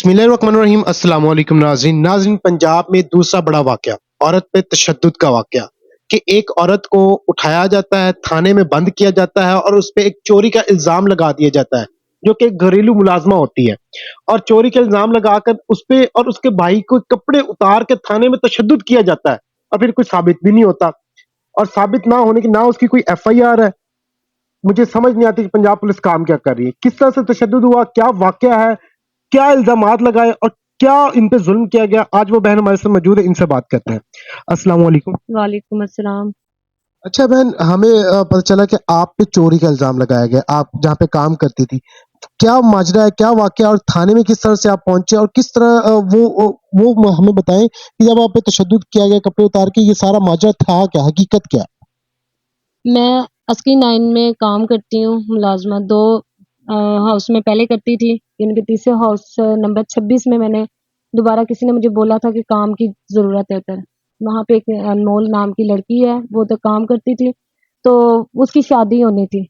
बिस्मिल्लाहिर्रहमानिर्रहीम। अस्सलाम वालेकुम नाज़रीन। पंजाब में दूसरा बड़ा वाक़या, औरत पे तशद्दुद का वाक़या कि एक औरत को उठाया जाता है, थाने में बंद किया जाता है और उस पे एक चोरी का इल्ज़ाम लगा दिया जाता है, जो कि एक घरेलू मुलाज़मा होती है। और चोरी का इल्ज़ाम लगाकर उस पे और उसके भाई को कपड़े उतार के थाने में तशद्दुद किया जाता है और फिर कुछ साबित भी नहीं होता। और साबित ना होने की ना उसकी कोई एफआईआर है। मुझे समझ नहीं आती कि पंजाब पुलिस काम क्या कर रही है, किस तरह से तशद्दुद हुआ, क्या वाक़या है, क्या इल्जामात लगाए और क्या इन पे जुल्म किया गया। आज वो बहन हमारे साथ मौजूद है, इनसे बात करते हैं। अस्सलाम वालेकुम। वालेकुम अस्सलाम। अच्छा बहन, हमें पता चला कि आप पे चोरी का इल्जाम लगाया गया, आप जहाँ पे काम करती थी। क्या माजरा है, क्या वाकया, और थाने में किस तरह से आप पहुंचे और किस तरह वो हमें बताएं कि जब आप पे तशद्दुद किया गया कपड़े उतार के, ये सारा माजरा था क्या, हकीकत क्या? मैं अस्की 9 में काम करती हूँ मुलाजमा 2 हाउस में पहले करती थी। यानी कि तीसरे हाउस नंबर 26 में मैंने दोबारा किसी ने मुझे बोला था कि काम की ज़रूरत है उधर। वहाँ पे एक अनमोल नाम की लड़की है, वो उधर काम करती थी, तो उसकी शादी होनी थी।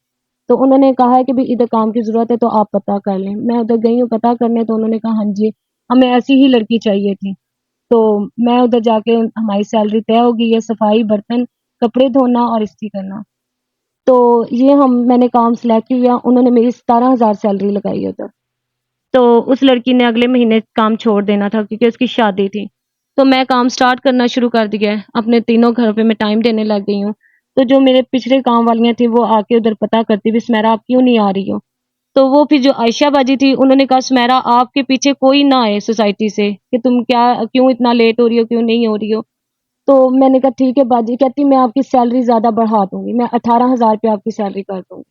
तो उन्होंने कहा है कि भई इधर काम की ज़रूरत है तो आप पता कर लें। मैं उधर गई हूँ पता करने, तो उन्होंने कहा हाँ जी, हमें ऐसी ही लड़की चाहिए थी। तो मैं उधर जाके हमारी सैलरी तय हो गई है, सफाई, बर्तन, कपड़े धोना और इस्त्री करना। तो ये मैंने काम सेलेक्ट किया, उन्होंने मेरी 17,000 सैलरी लगाई है उधर। तो उस लड़की ने अगले महीने काम छोड़ देना था क्योंकि उसकी शादी थी। तो मैं काम स्टार्ट करना शुरू कर दिया है, अपने तीनों घरों पे मैं टाइम देने लग गई हूँ। तो जो मेरे पिछले काम वालियाँ थी वो आके उधर पता करती भी सुमेरा आप क्यों नहीं आ रही हो? तो वो फिर जो आयशा बाजी थी उन्होंने कहा सुमेरा आपके पीछे कोई ना आए सोसाइटी से कि तुम क्या क्यों इतना लेट हो रही हो, क्यों नहीं हो रही हो? तो मैंने कहा ठीक है बाजी, कहती मैं आपकी सैलरी ज़्यादा बढ़ा दूँगी, मैं 18,000 रुपए आपकी सैलरी कर दूँगी।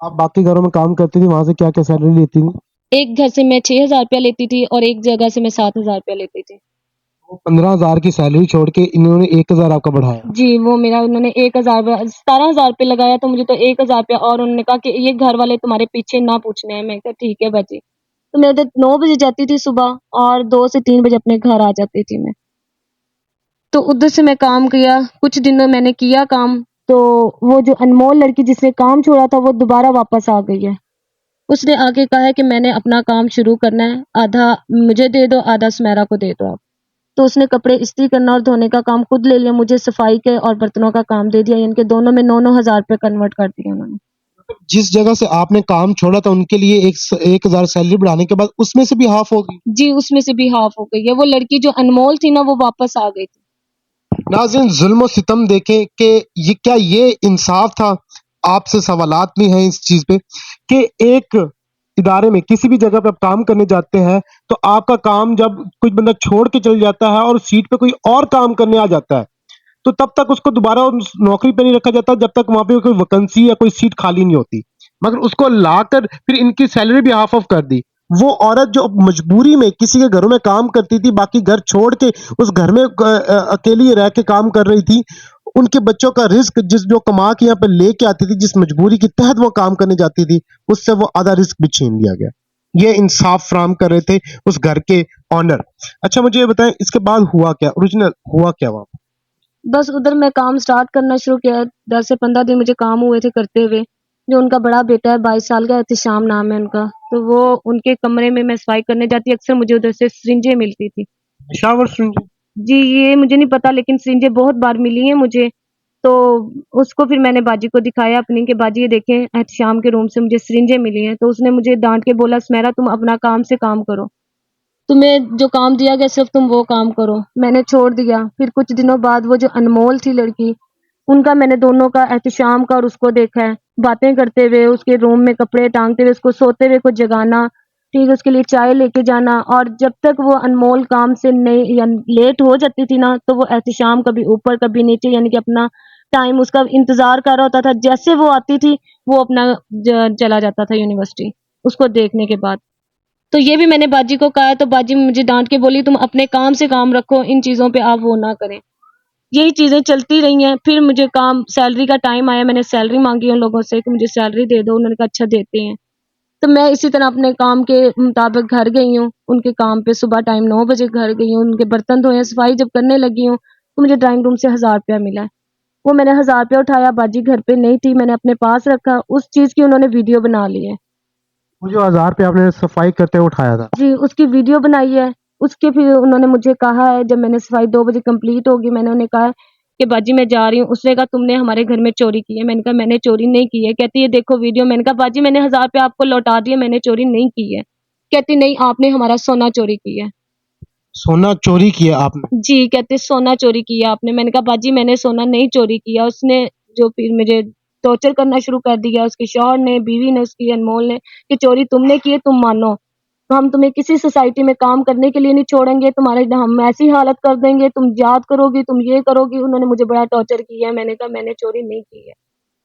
आप बाकी घरों में काम करती थी, वहां से क्या क्या सैलरी लेती थी? एक घर से मैं 6,000 रुपया लेती थी और एक जगह से मैं 7,000 रुपया लेती थी। वो 15,000 की सैलरी छोड़ के इन्होंने 1,000 आपका बढ़ाया। जी, वो मेरा उन्होंने 1,000 17,000 रुपए लगाया, तो मुझे तो 1,000 रुपया और उन्होंने कहा कि ये घर वाले तुम्हारे पीछे ना पूछने हैं। मैं कहा ठीक है बाजी। तो मैं उधर 9 बजे जाती थी सुबह और 2 से 3 बजे अपने घर आ जाती थी मैं। तो उधर से मैं काम किया, कुछ दिनों मैंने किया काम, तो वो जो अनमोल लड़की जिसने काम छोड़ा था वो दोबारा वापस आ गई है। उसने आके कहा है कि मैंने अपना काम शुरू करना है, आधा मुझे दे दो, आधा सुमेरा को दे दो आप। तो उसने कपड़े इस्त्री करना और धोने का काम खुद ले लिया, मुझे सफाई के और बर्तनों का काम दे दिया, यानी कि दोनों में 9-9 हज़ार रुपए कन्वर्ट कर दिए उन्होंने। जिस जगह से आपने काम छोड़ा था उनके लिए 1,000 सैलरी बढ़ाने के बाद उसमें से भी हाफ होगी। जी, उसमें से भी हाफ हो गई है। वो लड़की जो अनमोल थी ना वो वापस आ गई थी। नाज़रीन, जुल्म और सितम देखें कि ये क्या ये इंसाफ था। आपसे सवालात भी हैं इस चीज पे कि एक इदारे में किसी भी जगह पे आप काम करने जाते हैं तो आपका काम जब कुछ बंदा छोड़ के चल जाता है और सीट पे कोई और काम करने आ जाता है तो तब तक उसको दोबारा उस नौकरी पे नहीं रखा जाता जब तक वहां पे कोई वैकेंसी या कोई सीट खाली नहीं होती। मगर उसको लाकर फिर इनकी सैलरी भी हाफ ऑफ कर दी। वो औरत जो मजबूरी में किसी के घरों में काम करती थी, बाकी घर छोड़ के उस घर में अकेली रह के काम कर रही थी, उनके बच्चों का रिस्क जिस जो कमा के यहाँ पे लेके आती थी, जिस मजबूरी के तहत वो काम करने जाती थी, उससे वो आधा रिस्क भी छीन लिया गया। ये इंसाफ फराम कर रहे थे उस घर के ऑनर। अच्छा मुझे ये बताएं, इसके बाद हुआ क्या, ओरिजिनल हुआ क्या वहां? बस उधर मैं काम स्टार्ट करना शुरू किया, 10 से 15 दिन मुझे काम हुए थे करते हुए। जो उनका बड़ा बेटा है 22 साल का, एहतिशाम नाम है उनका, तो वो उनके कमरे में मैं सफाई करने जाती, अक्सर मुझे उधर से सिरिंजें मिलती थी। शावर सिंह। जी, ये मुझे नहीं पता लेकिन सिरिंजें बहुत बार मिली हैं मुझे। तो उसको फिर मैंने बाजी को दिखाया अपनी कि बाजी ये देखें एहतिशाम के रूम से मुझे सिरिंजें मिली हैं। तो उसने मुझे डाँट के बोला सुमेरा तुम अपना काम से काम करो। तुम्हें जो काम दिया गया सिर्फ तुम वो काम करो। मैंने छोड़ दिया। फिर कुछ दिनों बाद वो जो अनमोल थी लड़की, उनका मैंने दोनों का एहतिशाम का और उसको देखा है। बातें करते हुए, उसके रूम में कपड़े टाँगते हुए, उसको सोते हुए को जगाना, ठीक है, उसके लिए चाय लेके जाना और जब तक वो अनमोल काम से नहीं या लेट हो जाती थी ना, तो वो एहतिशाम कभी ऊपर कभी नीचे यानी कि अपना टाइम उसका इंतज़ार कर रहा होता था। जैसे वो आती थी, वो अपना चला जाता था यूनिवर्सिटी, उसको देखने के बाद। तो ये भी मैंने बाजी को कहा तो बाजी मुझे डाँट के बोली तुम अपने काम से काम रखो, इन चीज़ों पे आप वो ना करें। यही चीज़ें चलती रही हैं। फिर मुझे काम सैलरी का टाइम आया, मैंने सैलरी माँगी उन लोगों से कि मुझे सैलरी दे दो, उन्होंने कहा अच्छा देते हैं। तो मैं इसी तरह अपने काम के मुताबिक घर गई हूँ, उनके काम पे सुबह टाइम 9 बजे घर गई हूँ, उनके बर्तन धोए, सफाई जब करने लगी हूँ, तो मुझे ड्राइंग रूम से 1,000 रुपया मिला है। वो मैंने 1,000 रुपया उठाया, बाजी घर पे नहीं थी, मैंने अपने पास रखा, उस चीज़ की उन्होंने वीडियो बना ली है। وہ جو 1000 آپ نے صفائی کرتے ہوئے اٹھایا تھا، جی اس کی ویڈیو بنائی ہے. اس کے پھر انہوں نے مجھے کہا ہے جب میں نے صفائی 2 بجے کمپلیٹ ہوگی میں نے انہیں کہا کہ باجی میں جا رہی ہوں. اس نے کہا تم نے ہمارے گھر میں چوری کی ہے. میں نے کہا میں نے چوری نہیں کی ہے. کہتی ہے دیکھو ویڈیو. میں نے کہا باجی میں نے 1000 آپ کو لوٹا دیے, میں نے چوری نہیں کی ہے. کہتی نہیں آپ نے ہمارا سونا چوری کیا ہے. سونا چوری کیا آپ نے؟ جی کہتے سونا چوری کیا آپ نے. میں نے کہا باجی میں نے سونا نہیں چوری کیا. اس نے جو پھر مجھے ٹارچر کرنا شروع کر دیا, اس کے شوہر نے, بیوی نے, اس کی انمول نے, کہ چوری تم نے کی ہے تم مانو, ہم تمہیں کسی سوسائٹی میں کام کرنے کے لیے نہیں چھوڑیں گے, تمہارے ہم ایسی حالت کر دیں گے, تم یاد کرو گی, تم یہ کرو گی. انہوں نے مجھے بڑا ٹارچر کیا ہے. میں نے کہا میں نے چوری نہیں کی ہے.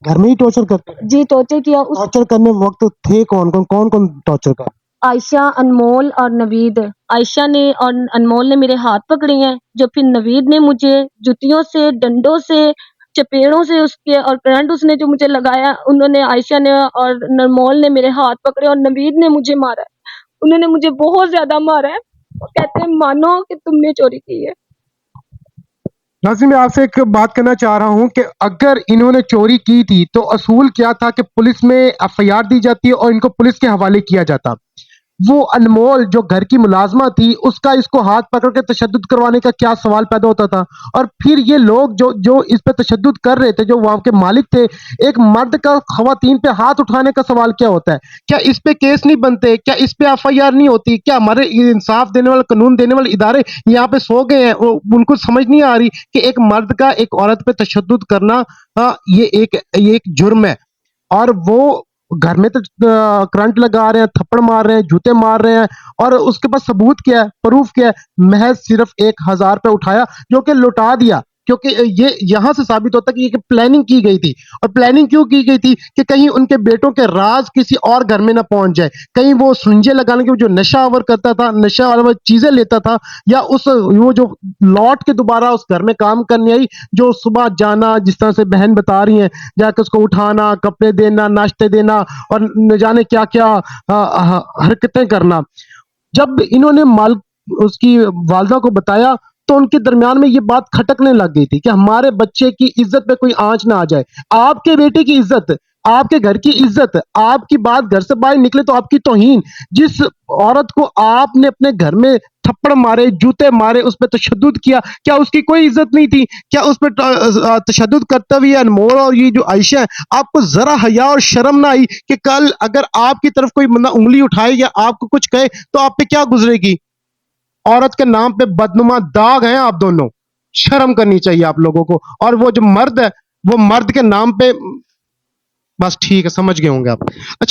گھر میں ہی ٹارچر کرتے رہے؟ جی ٹارچر کیا. ٹارچر کرنے وقت تھے کون ٹارچر کر؟ عائشہ, انمول اور نوید. عائشہ نے اور انمول نے میرے ہاتھ پکڑے ہیں, جو پھر نوید نے مجھے جوتیوں سے, ڈنڈوں سے, چپیڑوں سے اس کے, اور کرنٹ اس نے جو مجھے لگایا, انہوں نے عائشہ نے اور انمول نے میرے ہاتھ پکڑے, اور نوید نے مجھے مارا ہے. انہوں نے مجھے بہت زیادہ مارا ہے. وہ کہتے ہیں مانو کہ تم نے چوری کی ہے. ناظرین میں آپ سے ایک بات کرنا چاہ رہا ہوں کہ اگر انہوں نے چوری کی تھی تو اصول کیا تھا کہ پولیس میں ایف آئی آر دی جاتی اور ان کو پولیس کے حوالے کیا جاتا. وہ انمول جو گھر کی ملازمہ تھی, اس کا اس کو ہاتھ پکڑ کے تشدد کروانے کا کیا سوال پیدا ہوتا تھا؟ اور پھر یہ لوگ جو اس پہ تشدد کر رہے تھے, جو وہاں کے مالک تھے, ایک مرد کا خواتین پہ ہاتھ اٹھانے کا سوال کیا ہوتا ہے؟ کیا اس پہ کیس نہیں بنتے؟ کیا اس پہ ایف آئی آر نہیں ہوتی؟ کیا ہمارے انصاف دینے والے, قانون دینے والے ادارے یہاں پہ سو گئے ہیں؟ ان کو سمجھ نہیں آ رہی کہ ایک مرد کا ایک عورت پہ تشدد کرنا یہ ایک جرم ہے, اور وہ گھر میں تو کرنٹ لگا رہے ہیں, تھپڑ مار رہے ہیں, جوتے مار رہے ہیں, اور اس کے پاس ثبوت کیا ہے, پروف کیا ہے؟ محض صرف 1000 پہ اٹھایا جو کہ لوٹا دیا, کیونکہ یہ یہاں سے ثابت ہوتا ہے کہ یہ پلاننگ کی گئی تھی. اور پلاننگ کیوں کی گئی تھی؟ کہ کہیں ان کے بیٹوں کے راز کسی اور گھر میں نہ پہنچ جائے, کہیں وہ سرنجے لگانے کے جو نشہ آور کرتا تھا, نشہ آور چیزیں لیتا تھا, یا وہ جو لوٹ کے دوبارہ اس گھر میں کام کرنے آئی, جو صبح جانا, جس طرح سے بہن بتا رہی ہیں, جا کے اس کو اٹھانا, کپڑے دینا, ناشتے دینا, اور نہ جانے کیا کیا حرکتیں کرنا. جب انہوں نے اس کی والدہ کو بتایا تو ان کے درمیان میں یہ بات کھٹکنے لگ گئی تھی کہ ہمارے بچے کی عزت پہ کوئی آنچ نہ آ جائے. آپ کے بیٹے کی عزت, آپ کے گھر کی عزت, آپ کی بات گھر سے باہر نکلے تو آپ کی توہین. جس عورت کو آپ نے اپنے گھر میں تھپڑ مارے, جوتے مارے, اس پہ تشدد کیا, کیا اس کی کوئی عزت نہیں تھی؟ کیا اس پہ تشدد کرتے ہوئے انمول اور یہ جو عائشہ ہے, آپ کو ذرا حیا اور شرم نہ آئی کہ کل اگر آپ کی طرف کوئی بندہ انگلی اٹھائے یا آپ کو کچھ کہے تو آپ پہ کیا گزرے گی؟ عورت کے نام پہ بدنما داغ ہیں آپ دونوں, شرم کرنی چاہیے آپ لوگوں کو. اور وہ جو مرد ہے, وہ مرد کے نام پہ, بس ٹھیک ہے, سمجھ گئے ہوں گے آپ.